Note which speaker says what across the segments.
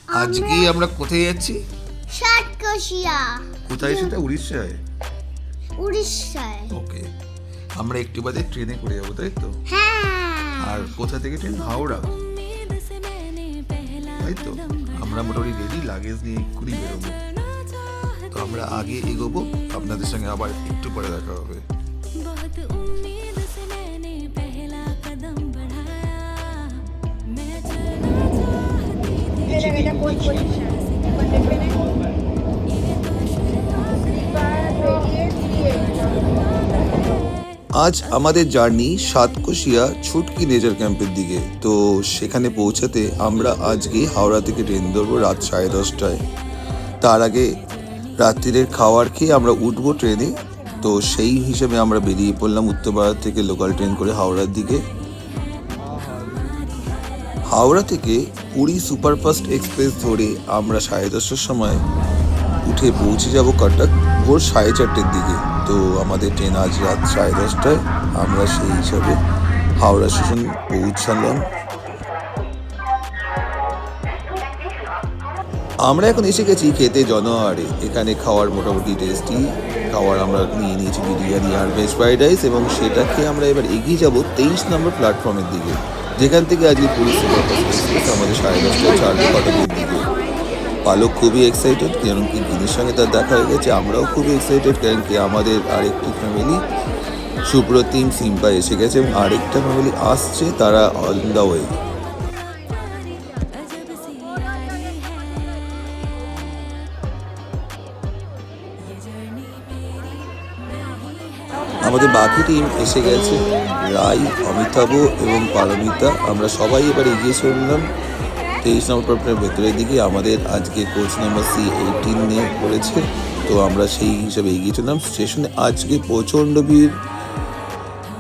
Speaker 1: আজকে আমরা কোথায় যাচ্ছি?
Speaker 2: সাতকোশিয়া।
Speaker 1: কোথায় সেটা? উড়িষ্যায়।
Speaker 2: উড়িষ্যায়।
Speaker 1: ওকে, আমরা একটু বাদে ট্রেনে করে যাবো, তাই তো?
Speaker 2: হ্যাঁ।
Speaker 1: আর কোথা থেকে ট্রেন? হাওড়া, তাই তো? আমরা মোটামুটি রেডি, লাগেজ নিয়ে এক্ষুনি বেরোবো। তো আমরা আগে এগোবো, আপনাদের সঙ্গে আবার একটু পরে দেখা হবে। আজ আমাদের জার্নি সাতকোশিয়া ছুটকি নেচার ক্যাম্পের দিকে। তো সেখানে পৌঁছাতে আমরা আজকে হাওড়া থেকে ট্রেন ধরবো রাত 10:30টায়। তার আগে রাত্রিরের খাবার খেয়ে আমরা উঠবো ট্রেনে। তো সেই হিসেবে আমরা বেরিয়ে পড়লাম উত্তরপাড়া থেকে লোকাল ট্রেন করে হাওড়ার দিকে। হাওড়া থেকে পুরী সুপারফাস্ট এক্সপ্রেস ধরে আমরা 10:30টার সময় উঠে পৌঁছে যাব কটক ভোর 4:30টার দিকে। তো আমাদের ট্রেন আজ রাত 10:30টায়। আমরা সেই হিসাবে হাওড়া স্টেশন পৌঁছালাম। আমরা এখন এসে গেছি খেতে জনহারে। এখানে খাওয়ার মোটামুটি টেস্টি খাবার আমরা নিয়ে নিয়েছি, বিরিয়ানি আর ভেজ ফ্রাইড রাইস, এবং সেটা খেয়ে আমরা এবার এগিয়ে যাব 23 নম্বর প্ল্যাটফর্মের দিকে, যেখান থেকে আজকে পুরী সুপারফাস্ট এক্সপ্রেস আমাদের 10:30টায় ছাড়বে কটকের দিকে। পালক খুবই এক্সাইটেড, কারণ কি দিনের সঙ্গে তার দেখা হয়ে গেছে। আমরাও খুবই এক্সাইটেড, কারণ কি আমাদের আরেকটি ফ্যামিলি সুপ্রতিম সিম্পা এসে গেছে এবং আরেকটা ফ্যামিলি আসছে, তারা অন দ্য ওয়ে। আমাদের বাকি টিম এসে গেছে, রাই, অমিতাভ এবং পারমিতা। আমরা সবাই এবার এগিয়ে চললাম 23 নম্বর প্ল্যাটফর্মের ভেতরের দিকে। আমাদের আজকে কোচ নাম্বার C18 নিয়ে পড়েছে, তো আমরা সেই হিসাবে এগিয়ে চললাম। স্টেশনে আজকে প্রচণ্ড ভিড়,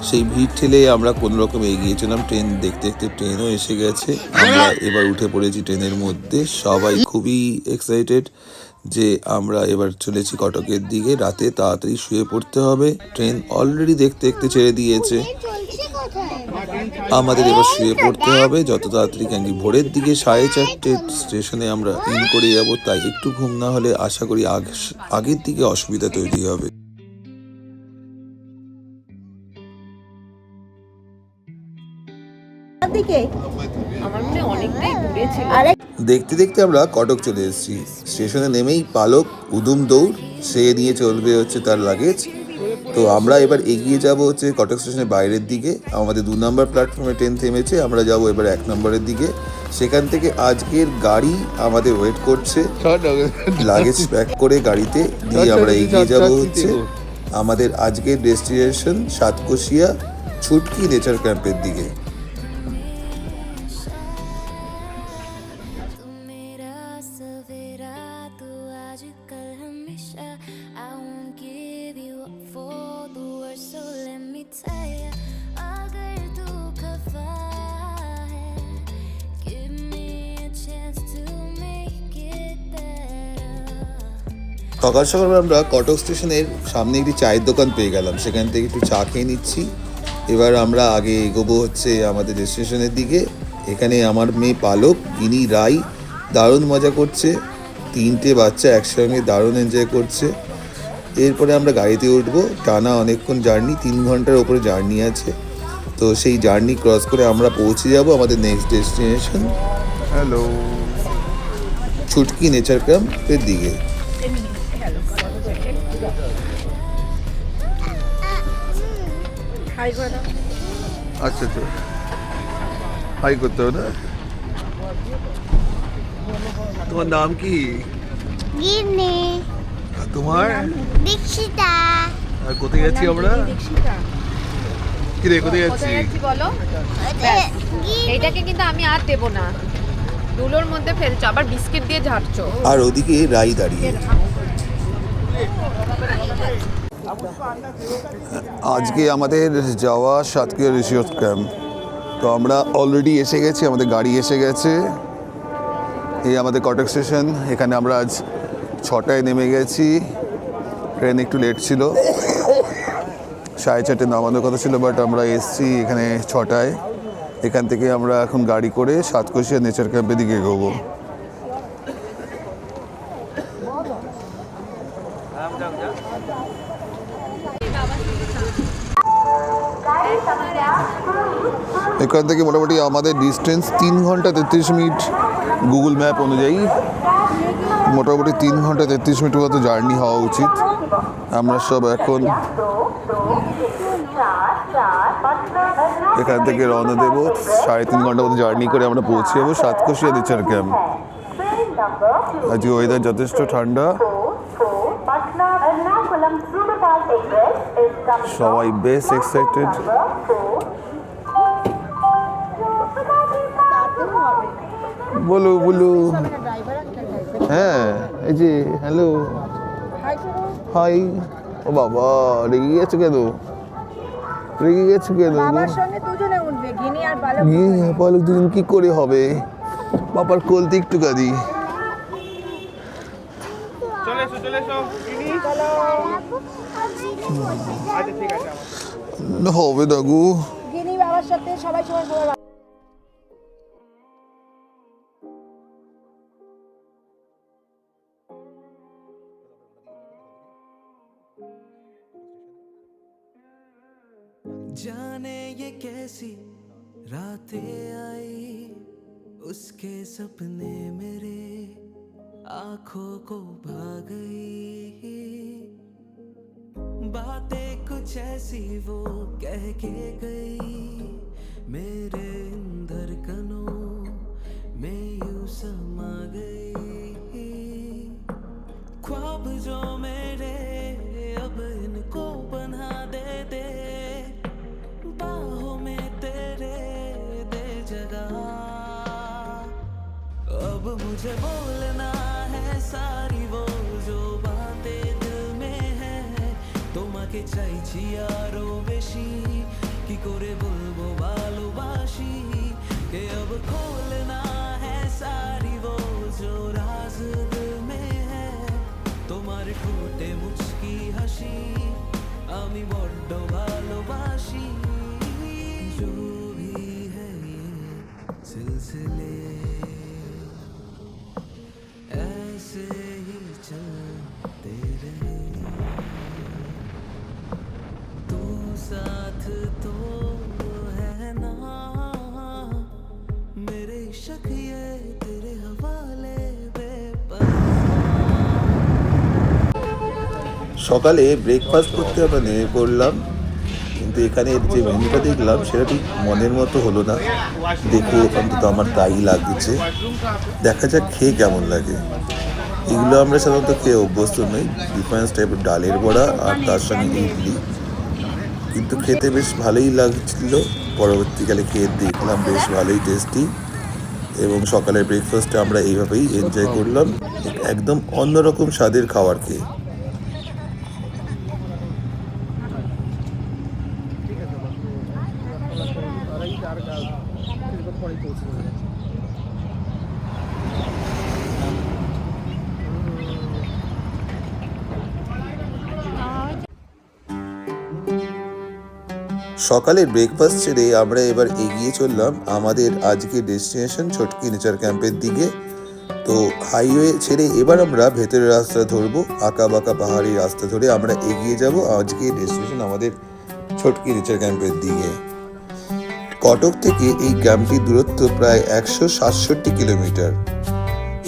Speaker 1: সেই ভিড় ঠেলে আমরা কোনো রকম এগিয়েছিলাম। ট্রেন দেখতে দেখতে ট্রেনও এসে গেছে। আমরা এবার উঠে পড়েছি ট্রেনের মধ্যে। সবাই খুবই এক্সাইটেড যে আমরা এবার চলেছি কটকের দিকে। রাতে তাড়াতাড়ি শুয়ে পড়তে হবে, ট্রেন অলরেডি দেখতে দেখতে ছেড়ে দিয়েছে।
Speaker 2: চলছে কোথায়?
Speaker 1: আমাদের এবার শুয়ে পড়তে হবে যত তাড়াতাড়ি, কেন কি ভোরের দিকে 4:30 স্টেশনে আমরা ইন করে যাব। তাই একটু ঘুম না হলে আশা করি আগের দিকে অসুবিধা তৈরি হবে। দেখতে দেখতে আমরা কটক চলে এসেছি। স্টেশনে নেমেই পালক উদুম দৌড়, সে নিয়ে চলবে হচ্ছে তার লাগেজ। তো আমরা এবার এগিয়ে যাব হচ্ছে কটক স্টেশনের বাইরের দিকে। আমাদের 2 নম্বর প্ল্যাটফর্মে ট্রেন থেমেছে, আমরা যাব এবার 1 নম্বরের দিকে। সেখান থেকে আজকের গাড়ি আমাদের ওয়েট করছে, লাগেজ প্যাক করে গাড়িতে দিয়ে আমরা এগিয়ে যাব হচ্ছে আমাদের আজকের ডেস্টিনেশন সাতকোশিয়া ছুটকি নেচার ক্যাম্পের দিকে। সকাল সকাল আমরা কটক স্টেশনের সামনে একটি চায়ের দোকান পেয়ে গেলাম, সেখান থেকে একটু চা খেয়ে নিচ্ছি। এবার আমরা আগে এগোবো হচ্ছে আমাদের ডেস্টিনেশনের দিকে। এখানে আমার মেয়ে পালক, ইনি রাই দারুণ মজা করছে। 3টে বাচ্চা একসঙ্গে দারুণ এনজয় করছে। এরপরে আমরা গাড়িতে উঠবো। টানা অনেকক্ষণ জার্নি, 3 ঘন্টার ওপরে জার্নি আছে। তো সেই জার্নি ক্রস করে আমরা পৌঁছে যাব আমাদের নেক্সট ডেস্টিনেশন ছুটকি নেচার ক্যাম্পের দিকে। আচ্ছা আচ্ছা, হাই করতে হবে না? তোমার নাম কি?
Speaker 2: গিন্নি।
Speaker 1: তোমার?
Speaker 2: দীক্ষিতা।
Speaker 1: আর কোথায় যাচ্ছি আমরা? কি রে, কোথায় যাচ্ছি?
Speaker 3: বলো। এইটাকে কিন্তু আমি আর দেব না, ধুলোর মধ্যে ফেলছো, আবার বিস্কিট দিয়ে ঝাড়ছো।
Speaker 1: আর ওদিকে রাই দাঁড়িয়ে। আজকে আমাদের যাওয়া সাতক্ষীরা রিসোর্ট ক্যাম্প। তো আমরা অলরেডি এসে গেছি, আমাদের গাড়ি এসে গেছে। এই আমাদের কটক স্টেশন। এখানে আমরা আজ 6টায় নেমে গেছি। ট্রেন একটু লেট ছিল, 4:30 নামানোর কথা ছিল, বাট আমরা এসছি এখানে 6টায়। এখান থেকে আমরা এখন গাড়ি করে সাতকোশিয়া নেচার ক্যাম্পের দিকে এগোবো। এখান থেকে মোটামুটি আমাদের ডিস্টেন্স 3 ঘন্টা 33 মিনিট গুগল ম্যাপ অনুযায়ী, মোটামুটি 3 ঘন্টা 33 মিনিটের মতো জার্নি হওয়া উচিত। আমরা সব এখন এখান থেকে রওনা দেবো। 3.5 ঘন্টা মতো জার্নি করে আমরা পৌঁছে যাবো সাতকোশিয়া নেচার ক্যাম্প। আজকে ওয়েদার যথেষ্ট ঠান্ডা, সবাই বেশ এক্সাইটেড। বলো বলো। হ্যাঁ এই যে হ্যালো হাই। ও বাবা রেগে গেছো কেন? রেগে গেছো কেন?
Speaker 4: বাবার সঙ্গে দুজনে উঠবে, গিনি আর বালক।
Speaker 1: বালক দুজন কি করে হবে? বাবার কোলতে একটু গাদি।
Speaker 5: চলে এসো আচ্ছা ঠিক আছে
Speaker 1: হবে না গো।
Speaker 4: গিনি বাবার সাথে সবাই সবাই
Speaker 6: जाने ये कैसी रातें आई, उसके सपने मेरे आंखों को भा गई। बातें कुछ ऐसी वो कह के गई, मेरे धड़कनों में यूं समा गई। ख्वाब जो मेरे अब इनको बना दे बाहों में तेरे दे जगह। अब मुझे बोलना है सारी वो जो बातें दिल में है, তোমাকে চাইছি আরো বেশি, কি করে বলবো ভালোবাসি, কে अब खोलना है सारी वो जो राज दिल में है, তোমার ঠোঁটে মুচকি হাসি আমি বড্ড ভালোবাসি। जो भी है ये सिलसिले ऐसे ही चलते रहे, तू साथ तो है ना मेरे शक ये तेरे हवाले
Speaker 1: সকালে ব্রেকফাস্ট করতে আমরা নেমে পড়লাম, কিন্তু এখানে যে মেনুটা দেখলাম সেটা ঠিক মনের মতো হলো না। দেখে অন্তত আমার তাই লাগছে। দেখা যাক খেয়ে কেমন লাগে। এগুলো আমরা সাধারণত খেয়ে অভ্যস্ত নই, ডিফারেন্স টাইপের ডালের বড়া আর তার সঙ্গে ইডলি, কিন্তু খেতে বেশ ভালোই লাগছিল। পরবর্তীকালে খেয়ে দেখলাম বেশ ভালোই টেস্টি, এবং সকালের ব্রেকফাস্টে আমরা এইভাবেই এনজয় করলাম, একদম অন্যরকম স্বাদের খাবার খেয়ে। সকালের ব্রেকফাস্ট ছেড়ে আমরা এবার এগিয়ে চললাম আমাদের আজকে ডেস্টিনেশন ছটকি নেচার ক্যাম্পের দিকে। তো হাইওয়ে ছেড়ে এবার আমরা ভেতরের রাস্তা ধরবো, আঁকা বাঁকা পাহাড়ি রাস্তা ধরে আমরা এগিয়ে যাব আজকে ডেস্টিনেশন আমাদের ছটকি নেচার ক্যাম্পের দিকে। কটক থেকে এই ক্যাম্পটির দূরত্ব প্রায় 167 কিলোমিটার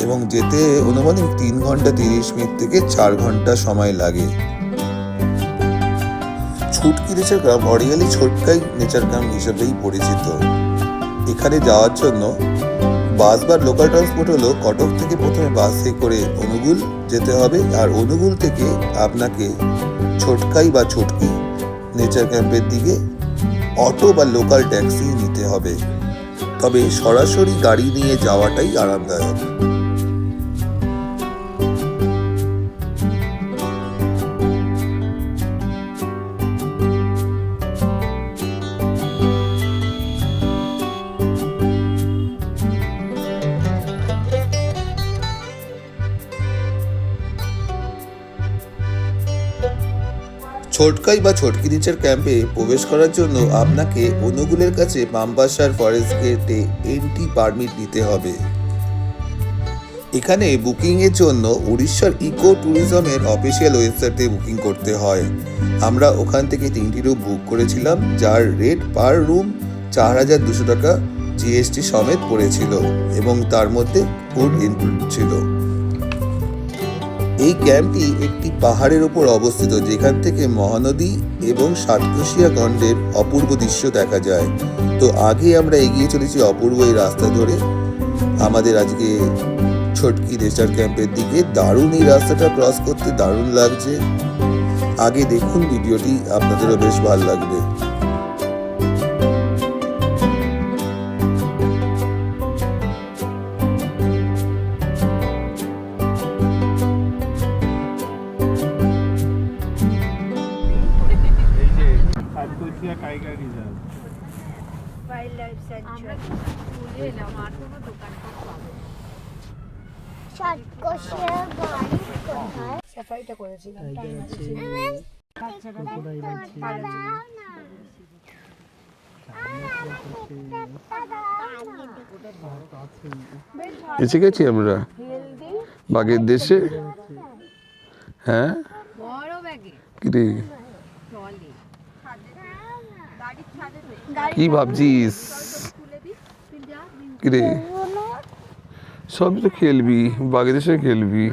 Speaker 1: এবং যেতে অনুমানিক 3 ঘন্টা 30 মিনিট থেকে 4 ঘন্টা সময় লাগে। Chhatki nature camp originally Chhatkai nature camp হিসেবেই পরিচিত। এখানে যাওয়ার জন্য বাস বা লোকাল ট্রান্সপোর্ট হলো কটক থেকে প্রথমে বাসে করে অনুগুল যেতে হবে, আর অনুগুল থেকে আপনাকে ছটকাই বা ছটকি নেচার ক্যাম্পের দিকে অটো বা লোকাল ট্যাক্সি নিতে হবে। তবে সরাসরি গাড়ি নিয়ে যাওয়াটাই আরামদায়ক। ছটকাই বা ছটকি নেচার ক্যাম্পে প্রবেশ করার জন্য আপনাকে অনুগুলের কাছে পাম্পাসার ফরেস্ট গেটে এন্ট্রি পারমিট নিতে হবে। এখানে বুকিংয়ের জন্য উড়িষ্যার ইকো ট্যুরিজমের অফিসিয়াল ওয়েবসাইটে বুকিং করতে হয়। আমরা ওখান থেকে 3টি রুম বুক করেছিলাম, যার রেট পার রুম 4,200 টাকা জিএসটি সমেত পড়েছিল এবং তার মধ্যে ফুড ইনক্লুড ছিল। এই ক্যাম্পটি একটি পাহাড়ের উপর অবস্থিত, যেখান থেকে মহানদী এবং সাতকোশিয়া গন্ডের অপূর্ব দৃশ্য দেখা যায়। তো আগে আমরা এগিয়ে চলেছি অপূর্ব এই রাস্তা ধরে আমাদের আজকে ছটকি নেচার ক্যাম্পের দিকে। দারুণ এই রাস্তাটা ক্রস করতে, দারুণ লাগছে। আগে দেখুন ভিডিওটি, আপনাদেরও বেশ ভালো লাগবে।
Speaker 5: এই যে সাতকোশিয়া টাইগার রিজার্ভ।
Speaker 3: আমরা চলে এলাম, আর কোনো দোকানপাট পাবো না।
Speaker 2: সাতকোশিয়া বাড়ি কোথায়?
Speaker 4: সাফারিটা করেছিলাম
Speaker 1: এসে গেছি আমরা বাগের দেশে। হ্যাঁ
Speaker 3: বড় ব্যাগে
Speaker 1: কিরে,
Speaker 3: ট্রলি
Speaker 1: কি ভাবছিস? কিরে, সবই তো খেলবি, বাগের দেশে খেলবি।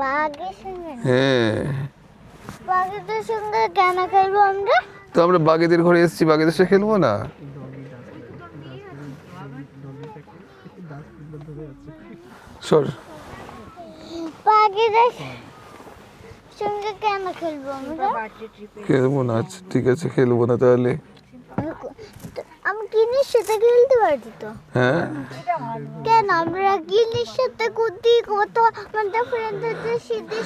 Speaker 2: বাঘের সঙ্গে?
Speaker 1: হ্যাঁ,
Speaker 2: বাঘের সঙ্গে কেন খেলবো আমরা?
Speaker 1: তো আমরা বাগেদের ঘরে এসেছি, বাগের দেশে খেলবো না? সর,
Speaker 2: বাঘের সঙ্গে কেন খেলবো আমরা?
Speaker 1: খেলবো না। আচ্ছা ঠিক আছে, খেলবো না তাহলে।
Speaker 2: আমি গিনির সাথে খেলতে পারি তো?
Speaker 1: হ্যাঁ,
Speaker 2: কেন আমরা গিনির সাথে কুদি কত আমাদের ফ্রেন্ডদের সাথে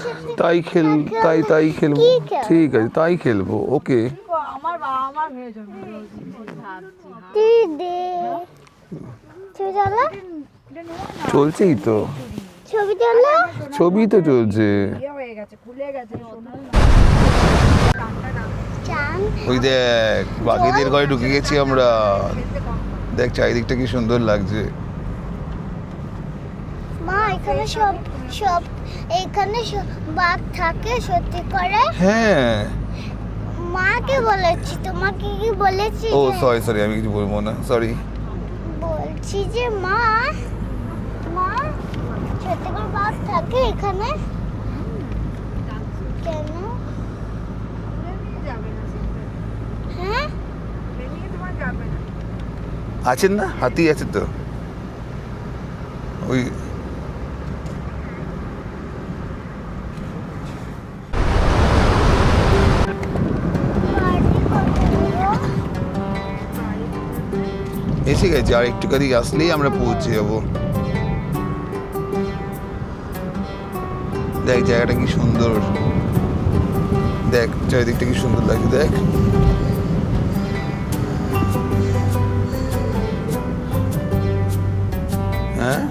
Speaker 1: তাই খেলবো।
Speaker 2: কি খেল?
Speaker 1: ঠিক আছে, তাই খেলবো। ওকে,
Speaker 4: আমার হয়ে যাবে
Speaker 2: দিদি ছবি তোলা,
Speaker 1: চলছেই তো,
Speaker 2: ছবি তোলা।
Speaker 1: ছবি তো চলছে।
Speaker 4: হয়ে গেছে, খুলে গেছে
Speaker 2: চান
Speaker 1: ওই দেখ, বাগেদের ঘরে ঢুকে গেছি আমরা। দেখ চারিদিকটা কি সুন্দর লাগছে।
Speaker 2: মা এখানে সব সব এখানে বাঘ থাকে সত্যি করে?
Speaker 1: হ্যাঁ,
Speaker 2: মাকে বলেছি, তোমাকে কি বলেছি?
Speaker 1: ও
Speaker 2: যে-
Speaker 1: সরি আমি কিছু বলবো না, সরি।
Speaker 2: বলছি যে মা মা সত্যি করে বাঘ থাকে এখানে? কেন? হ্যাঁ
Speaker 1: আছেন না, হাতি আছে তো। ওই এসে গেছি, আর একটুখানি আসলেই আমরা পৌঁছে যাবো। দেখ জায়গাটা কি সুন্দর, দেখ চারিদিকটা কি সুন্দর লাগছে। দেখ হ্যাঁ,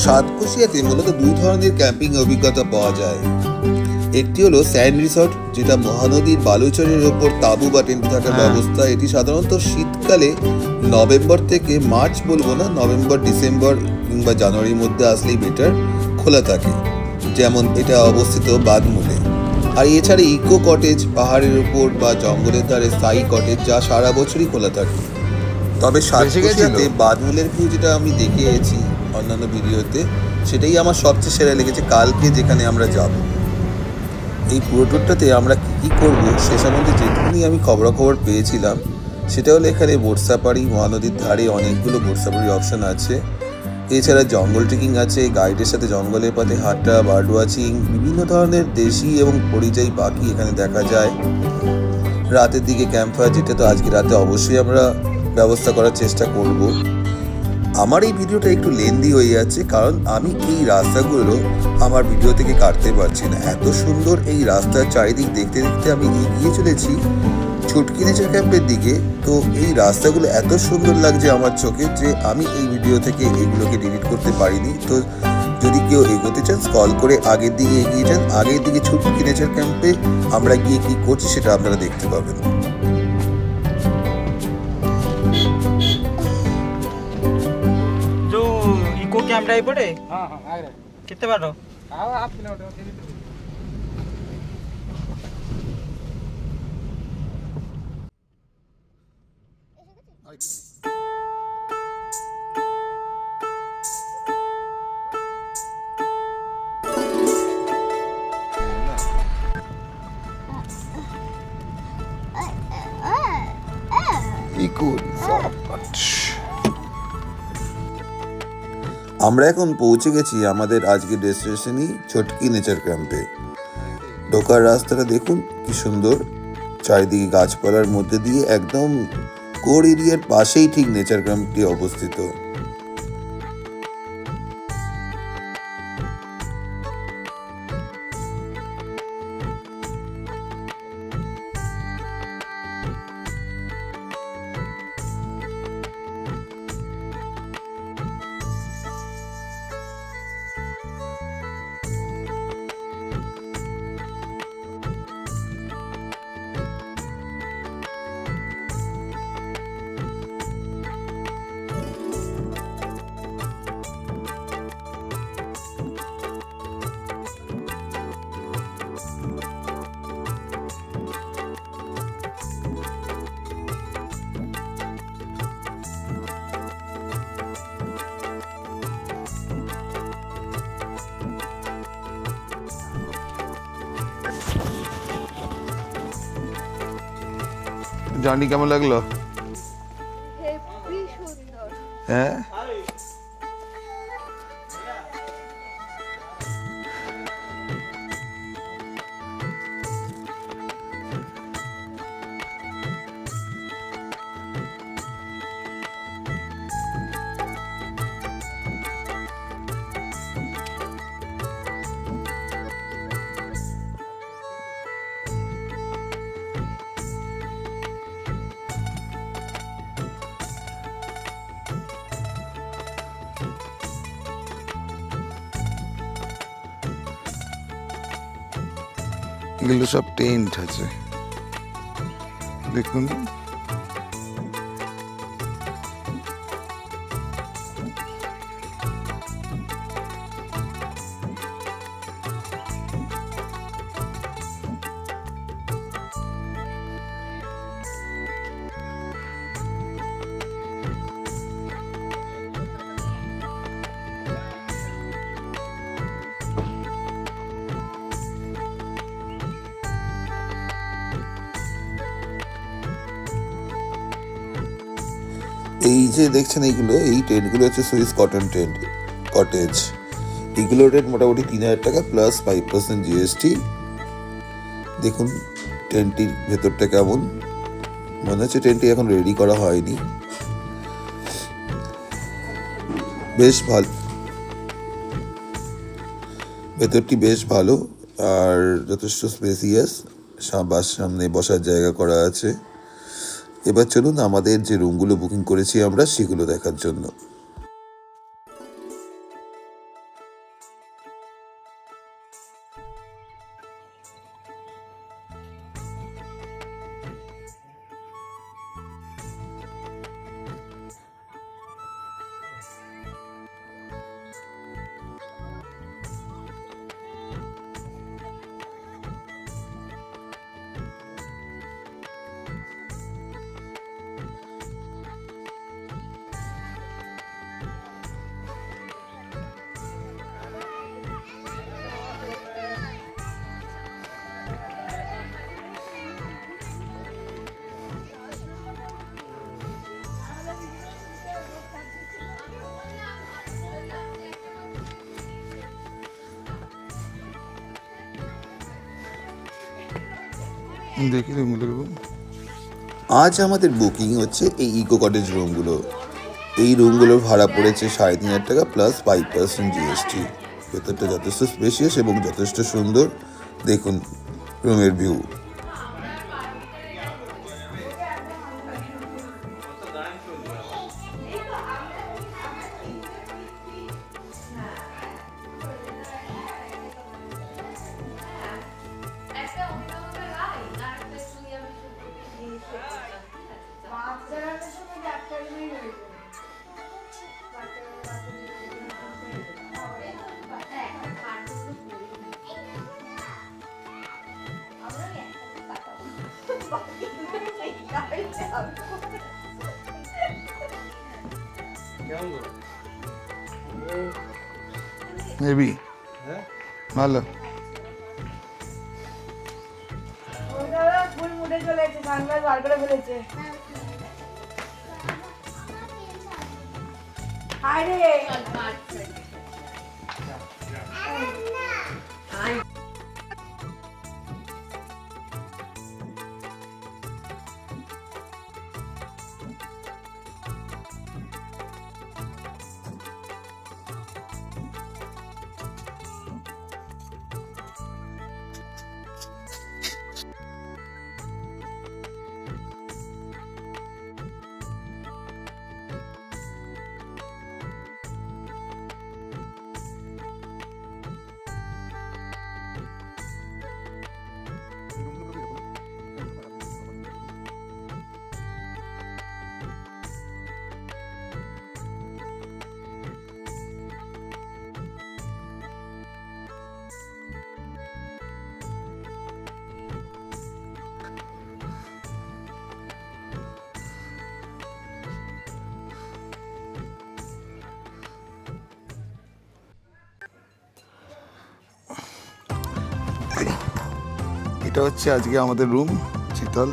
Speaker 1: সাতকোশিয়াতে মূলত 2 ধরনের ক্যাম্পিং অভিজ্ঞতা পাওয়া যায়। একটি হলো স্যান্ড রিসর্ট, যেটা মহানদীর বালুচরের ওপর তাঁবু বা টেন্ট থাকার ব্যবস্থা। এটি সাধারণত শীতকালে নভেম্বর থেকে মার্চ, বলবো না, নভেম্বর ডিসেম্বর কিংবা জানুয়ারির মধ্যে আসলেই বেটার, খোলা থাকে। যেমন এটা অবস্থিত বাদমুলে। আর এছাড়া ইকো কটেজ, পাহাড়ের উপর বা জঙ্গলের ধারে স্থায়ী কটেজ, যা সারা বছরই খোলা থাকে। তবে সাতকোশিয়াতে বাদমুলের ভিউ যেটা আমি দেখে এসেছি অন্যান্য ভিডিওতে, সেটাই আমার সবচেয়ে সেরা লেগেছে কালকে যেখানে আমরা যাব। এই পুরো ট্যুরটাতে আমরা কী করবো সে সম্বন্ধে যেটুকুনি আমি খবরাখবর পেয়েছিলাম, সেটা হলো এখানে বোট সাফারি, মহানদীর ধারে অনেকগুলো বোট সাফারির অপশান আছে। এছাড়া জঙ্গল ট্রেকিং আছে, গাইডের সাথে জঙ্গলের পথে হাঁটা, বার্ড ওয়াচিং, বিভিন্ন ধরনের দেশি এবং পরিযায়ী পাখি এখানে দেখা যায়। রাতের দিকে ক্যাম্প ফায়ার, যেটা তো আজকে রাতে অবশ্যই আমরা ব্যবস্থা করার চেষ্টা করব। আমার এই ভিডিওটা একটু লেন্দি হয়ে যাচ্ছে, কারণ আমি এই রাস্তাগুলো আমার ভিডিও থেকে কাটতে পারছি না। এত সুন্দর এই রাস্তার চারিদিক দেখতে দেখতে আমি এগিয়ে চলেছি, ছুটকি নেচার ক্যাম্পের দিকে। তো এই রাস্তাগুলো এত সুন্দর লাগছে আমার চোখে যে আমি এই ভিডিও থেকে এগুলোকে ডিলিট করতে পারিনি। তো যদি কেউ এগোতে চান স্ক্রল করে আগের দিকে এগিয়ে যান, আগের দিকে ছুটকি নেচার ক্যাম্পে আমরা গিয়ে কি করছি সেটা আপনারা দেখতে পাবেন।
Speaker 7: जो इको कैमरा ही पड़े। हाँ हाँ आ रहे कितने बार हो आओ आप किलोमीटर
Speaker 1: আমরা এখন পৌঁছে গেছি আমাদের আজকের ডেস্টিনেশনই ছটকি নেচার ক্যাম্পে। ঢোকার রাস্তাটা দেখুন কি সুন্দর, চারিদিকে গাছপালার মধ্যে দিয়ে একদম কোর এরিয়ার পাশেই ঠিক নেচার ক্যাম্পটি অবস্থিত। জার্নি কেমন লাগলো?
Speaker 2: হেভি সুন্দর।
Speaker 1: হ্যাঁ, এগুলো সব টেন্ট আছে দেখুন। এই যে দেখছেন এইগুলো, এই টেন্টগুলো হচ্ছে সুইস কটন টেন্ট কটেজ। এগুলোর রেট মোটামুটি 3,000 টাকা প্লাস 5% জিএসটি। দেখুন টেন্টটির ভেতরটা কেমন, মনে হচ্ছে টেন্টটি এখন রেডি করা হয়নি। বেশ ভালো, ভেতরটি বেশ ভালো আর যথেষ্ট স্পেসিয়াস, সামনে বসার জায়গা করা আছে। এবার চলুন আমাদের যে রুমগুলো বুকিং করেছি আমরা সেগুলো দেখার জন্য। দেখি রুমগুলো। আজ আমাদের বুকিং হচ্ছে এই ইকো কটেজ রুমগুলো। এই রুমগুলোর ভাড়া পড়েছে 3,500 টাকা প্লাস 5% জিএসটি। ভেতরটা যথেষ্ট স্পেশিয়াস এবং যথেষ্ট সুন্দর। দেখুন রুমের ভিউ। হেভি ভালো।
Speaker 4: ফুল মুড়ে চলে এসেছে, সানগ্লাস বার করে ফেলেছে। হায় রে
Speaker 1: এটা হচ্ছে আজকে আমাদের রুম শীতল।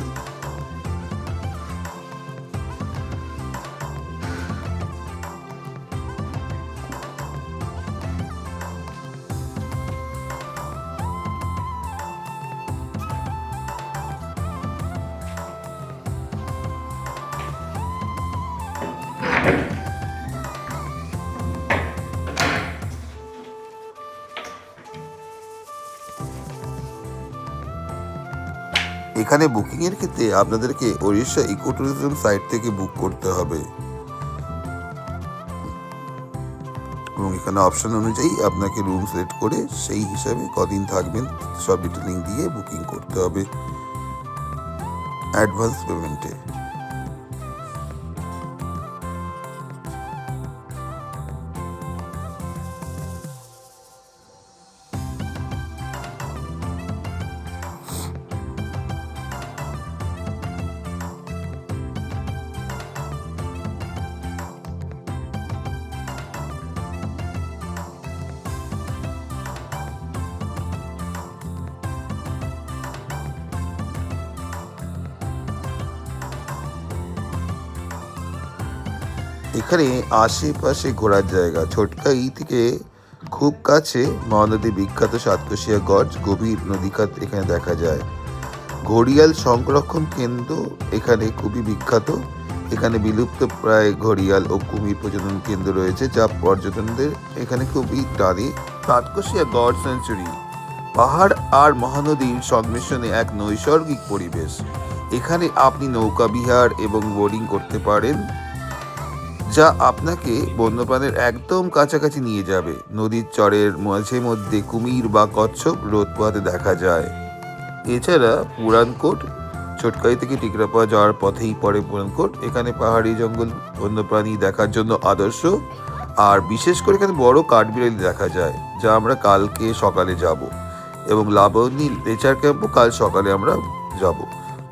Speaker 1: এখানে বুকিং এর ক্ষেত্রে আপনাদেরকে ওড়িশা ইকো ট্যুরিজম সাইট থেকে বুক করতে হবে এবং এখানে অপশন অনুযায়ী আপনাকে রুম সিলেক্ট করে সেই হিসাবে কদিন থাকবেন সব ডিটেলিং দিয়ে বুকিং করতে হবে অ্যাডভান্স পেমেন্টে। এখানে আশেপাশে ঘোরার জায়গা, ছোটকাই থেকে খুব কাছে মহানদী বিখ্যাত সাতকোশিয়া গজ গভীর নদীখাত এখানে দেখা যায়। ঘড়িয়াল সংরক্ষণ কেন্দ্র এখানে খুবই বিখ্যাত। এখানে বিলুপ্ত প্রায় ঘড়িয়াল ও কুমির প্রজনন কেন্দ্র রয়েছে যা পর্যটনদের এখানে খুবই টানে। সাতকোশিয়া গড সেঞ্চুরি পাহাড় আর মহানদীর সংমিশ্রণে এক নৈসর্গিক পরিবেশ। এখানে আপনি নৌকা বিহার এবং বোটিং করতে পারেন যা আপনাকে বন্যপ্রাণের একদম কাছাকাছি নিয়ে যাবে। নদীর চরের মাঝে মধ্যে কুমির বা কচ্ছপ রোদ পোহাতে দেখা যায়। এছাড়া পুরানকোট, ছোটকাই থেকে টিকরাপা যাওয়ার পথেই পড়ে পুরানকোট। এখানে পাহাড়ি জঙ্গল বন্যপ্রাণী দেখার জন্য আদর্শ, আর বিশেষ করে এখানে বড় কাঠবিড়ালি দেখা যায় যা আমরা কালকে সকালে যাব, এবং লাবণী নেচার ক্যাম্পও কাল সকালে আমরা যাব।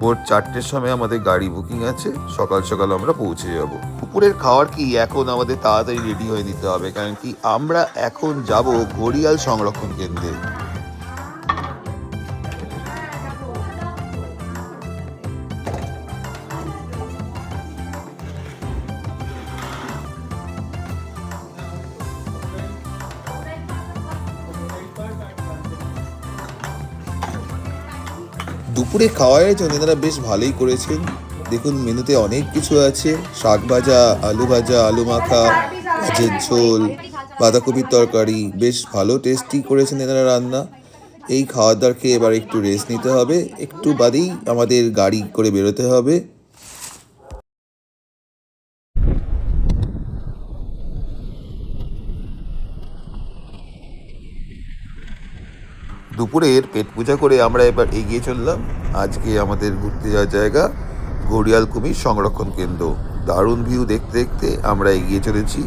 Speaker 1: ভোর 4টের সময় আমাদের গাড়ি বুকিং আছে, সকাল সকাল আমরা পৌঁছে যাব। দুপুরের খাওয়ার কি এখন আমাদের তাড়াতাড়ি রেডি হয়ে নিতে হবে, কারণ কি আমরা এখন যাব ঘড়িয়াল সংরক্ষণ কেন্দ্রে। দুপুরে খাওয়ার জন্য এনারা বেশ ভালোই করেছেন। দেখুন মেনুতে অনেক কিছু আছে, শাক ভাজা, আলু ভাজা, আলু মাখা, মাছের ঝোল, বাঁধাকপির তরকারি। বেশ ভালো টেস্টি করেছেন এনারা রান্না। এই খাওয়া দাওয়ার খেয়ে এবার একটু রেস্ট নিতে হবে, একটু বাদেই আমাদের গাড়ি করে বেরোতে হবে। দুপুরের পেট পূজা করে আমরা এবার এগিয়ে চললাম আজকে আমাদের ঘুরতে যাওয়ার জায়গা ঘড়িয়াল কুমির সংরক্ষণ কেন্দ্র। দারুণ ভিউ দেখতে দেখতে আমরা এগিয়ে চলেছি।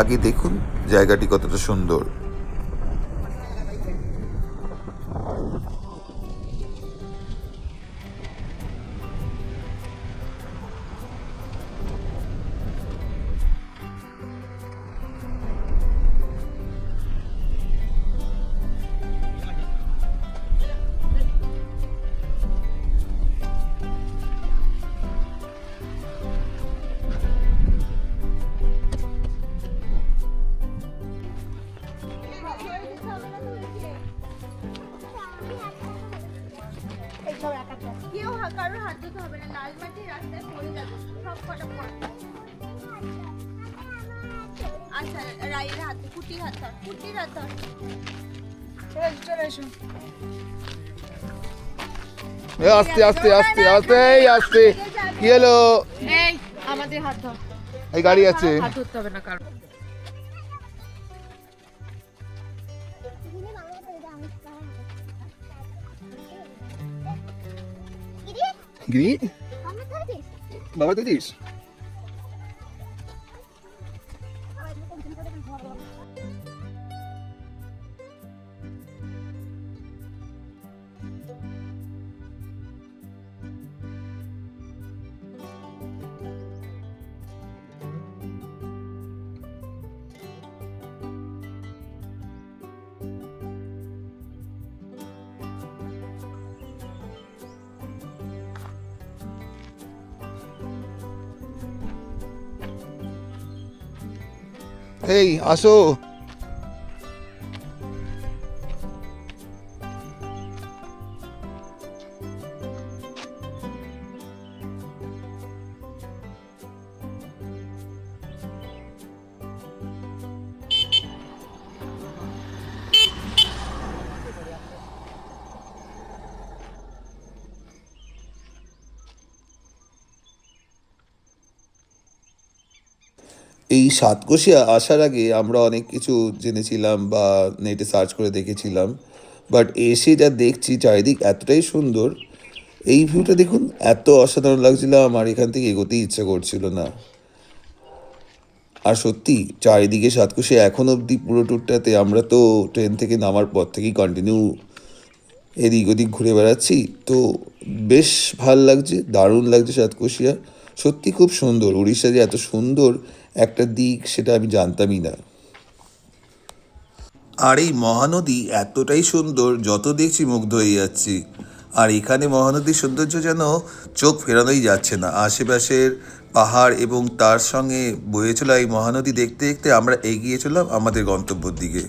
Speaker 1: আগে দেখুন জায়গাটি কতটা সুন্দর।
Speaker 2: করতে হবে না, লাল মাটি রাস্তায় পড়ে যাবে সব কটা পড়ে। আচ্ছা রাইয়ের হাতে কুটির হাত ধর, কুটির হাত ধর।
Speaker 4: চলে এসো
Speaker 1: আস্তে আস্তে আস্তে আস্তে আস্তে কি হলো?
Speaker 3: এই আমাদের হাত ধর,
Speaker 1: এই গাড়ি আছে।
Speaker 3: হাত ধরতে হবে না কারণ।
Speaker 1: গিরি বাবা দিদিস এই আসো। এই সাতকোশিয়া আসার আগে আমরা অনেক কিছু জেনেছিলাম বা নেটে সার্চ করে দেখেছিলাম, বাট এসে যা দেখছি চারিদিক এতটাই সুন্দর। এই ভিউটা দেখুন, এত অসাধারণ লাগছিল, আমার এখান থেকে এগোতেই ইচ্ছা করছিল না। আর সত্যি চারিদিকে সাতকোশিয়া এখন অবধি পুরো ট্যুরটাতে আমরা তো ট্রেন থেকে নামার পর থেকেই কন্টিনিউ এদিক ওদিক ঘুরে বেড়াচ্ছি, তো বেশ ভাল লাগছে, দারুণ লাগছে সাতকোশিয়া। সত্যি খুব সুন্দর। উড়িষ্যা যে এত সুন্দর একটা দিক সেটা আমি জানতামই না। আর এই মহানদী এতটাই সুন্দর, যত দেখছি মুগ্ধ হয়ে যাচ্ছি। আর এখানে মহানদীর সৌন্দর্য যেন চোখ ফেরানোই যাচ্ছে না। আশেপাশের পাহাড় এবং তার সঙ্গে বয়ে চলা এই মহানদী দেখতে দেখতে আমরা এগিয়ে চললাম আমাদের গন্তব্যের দিকে।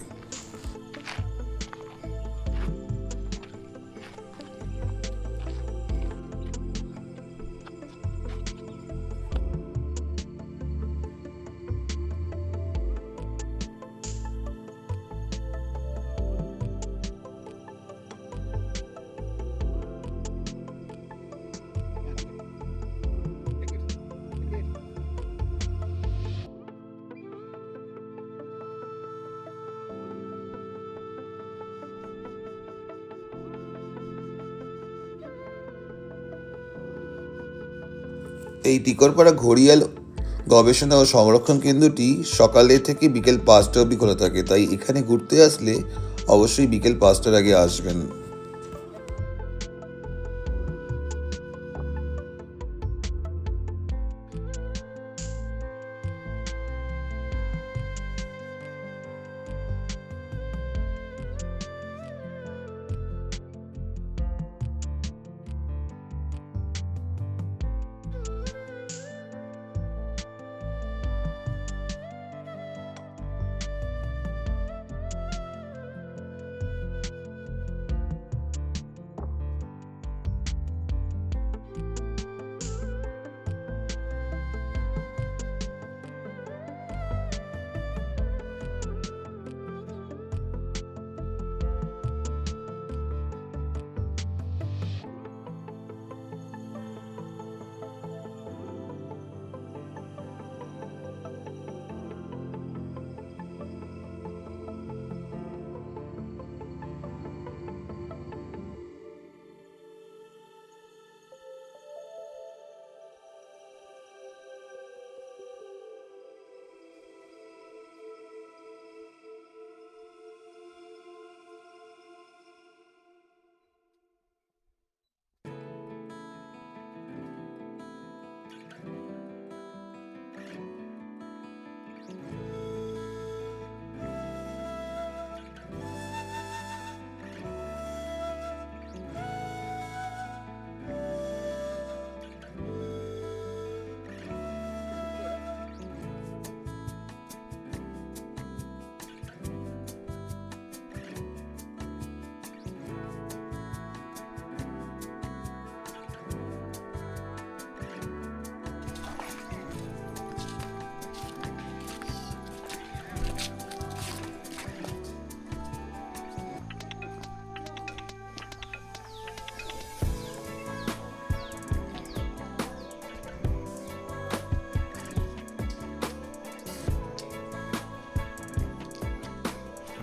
Speaker 1: এই টিকরপাড়া ঘড়িয়াল গবেষণা ও সংরক্ষণ কেন্দ্রটি সকালে থেকে বিকেল 5টা অবধি খোলা থাকে, তাই এখানে ঘুরতে আসলে অবশ্যই বিকেল 5টার আগে আসবেন।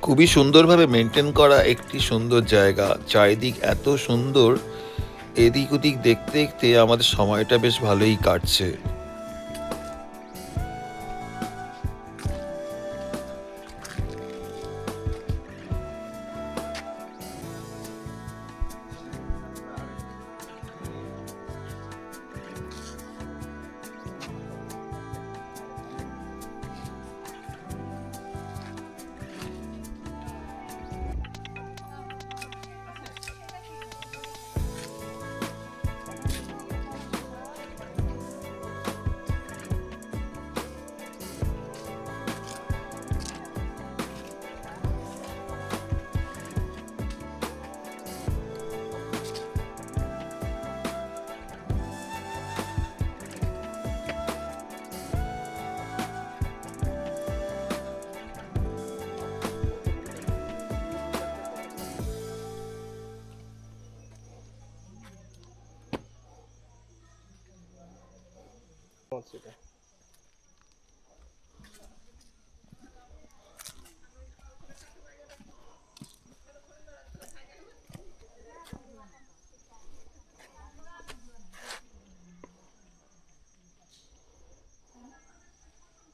Speaker 1: খুবই সুন্দরভাবে মেনটেন করা একটি সুন্দর জায়গা, চারিদিক এত সুন্দর, এদিক ওদিক দেখতে দেখতে আমাদের সময়টা বেশ ভালোই কাটছে।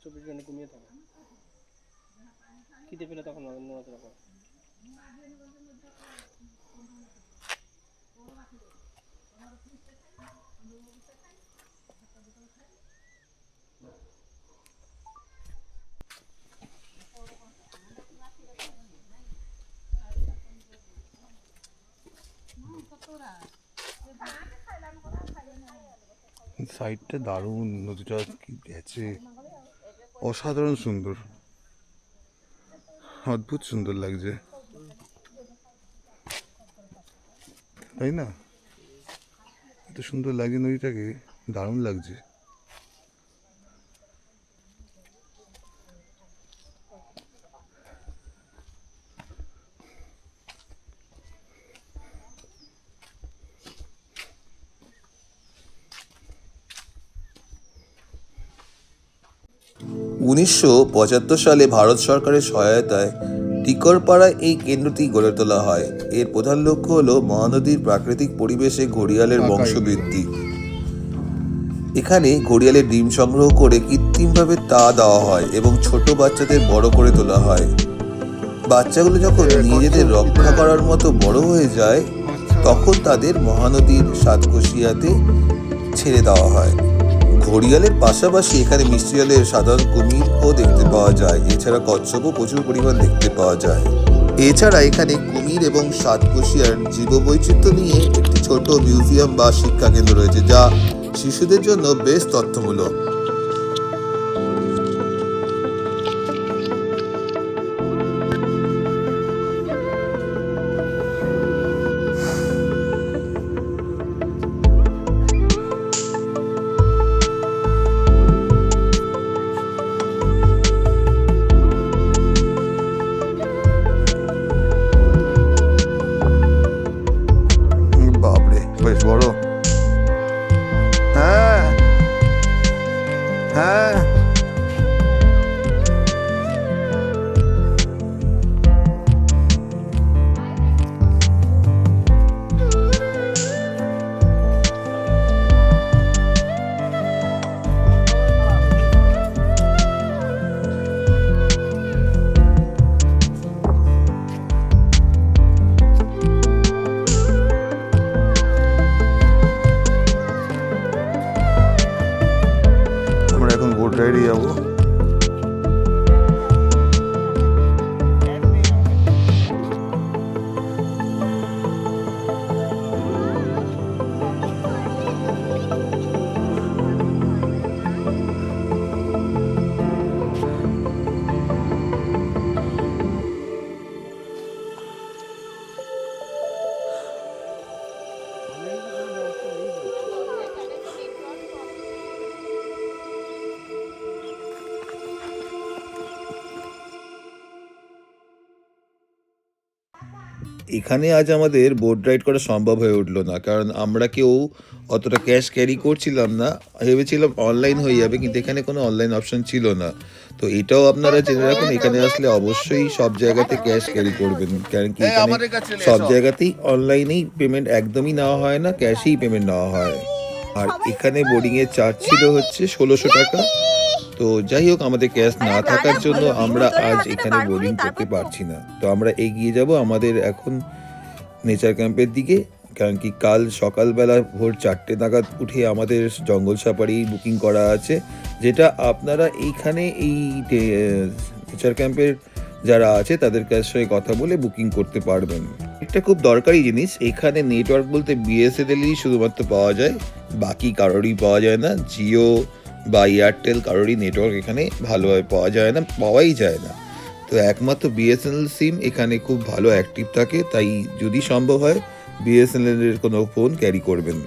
Speaker 7: চব্বিশ ঘন্টা ঘুমিয়ে থাকে, খিদে পেলে তখন নড়াচড়া করে।
Speaker 8: সাইডটা দারুণ, নদীটা কি গেছে, অসাধারণ সুন্দর, অদ্ভুত সুন্দর লাগছে, তাই না? এত সুন্দর লাগছে নদীটাকে, দারুণ লাগছে।
Speaker 1: উনিশশো ৭৫ সালে ভারত সরকারের সহায়তায় টিকরপাড়ায় এই কেন্দ্রটি গড়ে তোলা হয়। এর প্রধান লক্ষ্য হল মহানদীর প্রাকৃতিক পরিবেশে ঘড়িয়ালের বংশবৃদ্ধি। এখানে ঘড়িয়ালের ডিম সংগ্রহ করে কৃত্রিমভাবে তা দেওয়া হয় এবং ছোট বাচ্চাদের বড় করে তোলা হয়। বাচ্চাগুলো যখন নিজেদের রক্ষা করার মতো বড় হয়ে যায়, তখন তাদের মহানদীর সাতকোশিয়াতে ছেড়ে দেওয়া হয়। ঘড়িয়ালের পাশাপাশি এখানে মিষ্টি জলের সাধারণ কুমিরও দেখতে পাওয়া যায়। এছাড়া কচ্ছপও প্রচুর পরিমাণ দেখতে পাওয়া যায়। এছাড়া এখানে কুমির এবং সাতকোশিয়ার জীববৈচিত্র্য নিয়ে একটি ছোট মিউজিয়াম বা শিক্ষা কেন্দ্র রয়েছে, যা শিশুদের জন্য বেশ তথ্যমূলক।
Speaker 8: বাপরে, বেশ বড়। হ্যাঁ হ্যাঁ, আমরা এখন বোট রাইডে যাবো।
Speaker 1: এখানে আজ আমাদের বোট রাইড করা সম্ভব হয়ে উঠলো না, কারণ আমরা কেউ অতটা ক্যাশ ক্যারি করছিলাম না, ভেবেছিলাম অনলাইন হয়ে যাবে, কিন্তু এখানে কোনো অনলাইন অপশন ছিল না। তো এটাও আপনারা জেনে রাখুন, এখানে আসলে অবশ্যই সব জায়গাতে ক্যাশ ক্যারি করবেন, কারণ কি এখানে সব জায়গাতেই অনলাইনেই পেমেন্ট একদমই নেওয়া হয় না, ক্যাশেই পেমেন্ট নেওয়া হয়। আর এখানে বোর্ডিংয়ের চার্জ ছিল হচ্ছে 1600 টাকা। তো যাই হোক, আমাদের ক্যাশ না থাকার জন্য আমরা আজ এখানে বোর্ডিং করতে পারছি না। তো আমরা এগিয়ে যাব আমাদের এখন নেচার ক্যাম্পের দিকে, কারণ কি কাল সকালবেলা ভোর 4টে নাগাদ উঠে আমাদের জঙ্গল সাফারি বুকিং করা আছে, যেটা আপনারা এইখানে এই নেচার ক্যাম্পের যারা আছে তাদের কাছে কথা বলে বুকিং করতে পারবেন। একটা খুব দরকারি জিনিস, এখানে নেটওয়ার্ক বলতে বিএসএনএলই শুধুমাত্র পাওয়া যায়, বাকি কারোরই পাওয়া যায় না। জিও বা এয়ারটেল কারোরই নেটওয়ার্ক এখানে ভালোভাবে পাওয়া যায় না, পাওয়াই যায় না। তো একমাত্র বিএসএনএল সিম এখানে খুব ভালো অ্যাক্টিভ থাকে, তাই যদি সম্ভব হয় বিএসএনএল এর কোনো ফোন ক্যারি করবেন।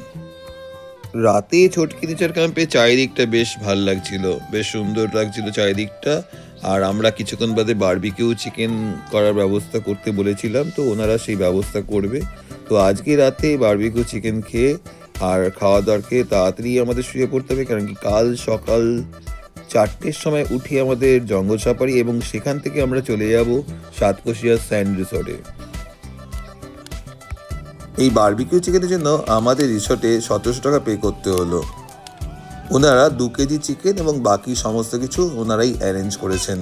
Speaker 1: রাতে ছোটকি নেচার ক্যাম্পে চারিদিকটা বেশ ভালো লাগছিল, বেশ সুন্দর লাগছিল চারিদিকটা। আর আমরা কিছুক্ষণ বাদে বারবিকিউ চিকেন করার ব্যবস্থা করতে বলেছিলাম, তো ওনারা সেই ব্যবস্থা করবে। তো আজকে রাতে বারবিকিউ চিকেন খেয়ে আর খাওয়া দাওয়ার খেয়ে তাড়াতাড়ি আমাদের শুয়ে পড়তে হবে, কারণ কি কাল সকাল 4টের সময় উঠে আমাদের জঙ্গল সাফারি, এবং সেখান থেকে আমরা চলে যাব সাতকোশিয়া স্যান্ড রিসর্টে। এই বারবিকিউ চিকেনের জন্য আমাদের রিসর্টে 1700 টাকা পে করতে হলো। ওনারা 2 কেজি চিকেন এবং বাকি সমস্ত কিছু ওনারাই অ্যারেঞ্জ করেছেন।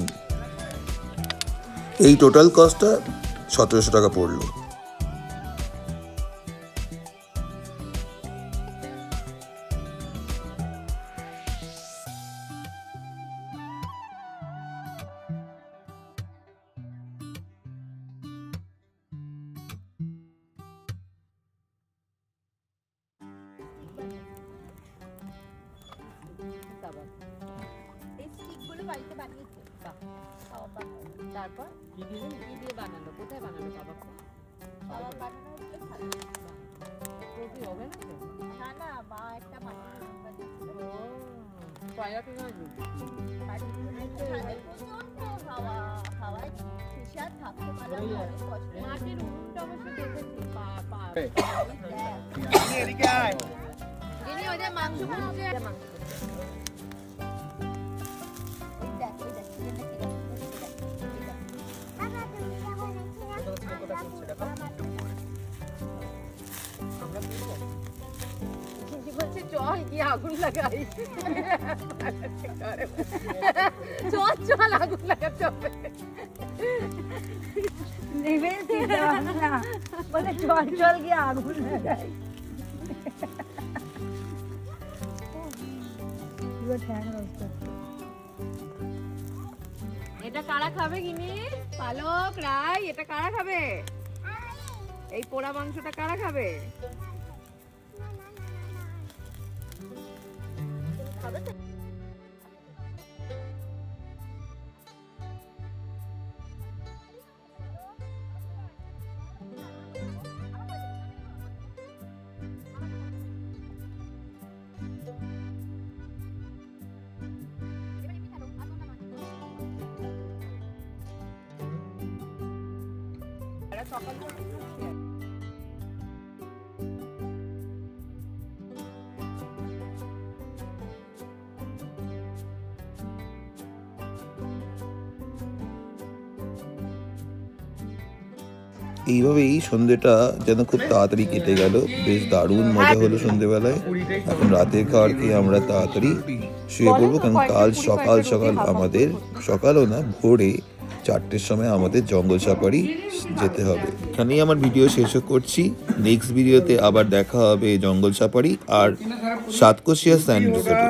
Speaker 1: এই টোটাল কস্টটা 1700 টাকা পড়লো।
Speaker 3: তারপর কি দিয়ে বানালো, কোথায় বানালো কাবাব? কাবাব বানানো হচ্ছে কফি হবে না তো? না না, মা একটা বানিয়ে কয়লা পিনা মাটির উনুনটা অবশ্য দেখেছি। যিনি ওদের মাংস করছে, চল গিয়ে আগুন লাগাই, চল চল আগুন লাগাতে হবে।
Speaker 4: বলে চল চল গিয়ে আগুন লাগাই।
Speaker 3: এটা কারা খাবে গিনি? পালক রাই, এটা কারা খাবে? এই পোড়া মাংসটা কারা খাবে? সকাল
Speaker 1: এইভাবেই সন্ধ্যেটা যেন খুব তাড়াতাড়ি কেটে গেল, বেশ দারুণ মজা হলো সন্ধ্যেবেলায়। এখন রাতের খাবার খেয়ে আমরা তাড়াতাড়ি শুয়ে পড়বো, কারণ কাল সকাল সকাল আমাদের, সকালও না ভোরে 4টের সময় আমাদের জঙ্গল সাফারি যেতে হবে। এখানেই আমার ভিডিও শেষ করছি। নেক্সট ভিডিওতে আবার দেখা হবে জঙ্গল সাফারি আর সাতকোশিয়া স্যান্ড রিসোর্টে।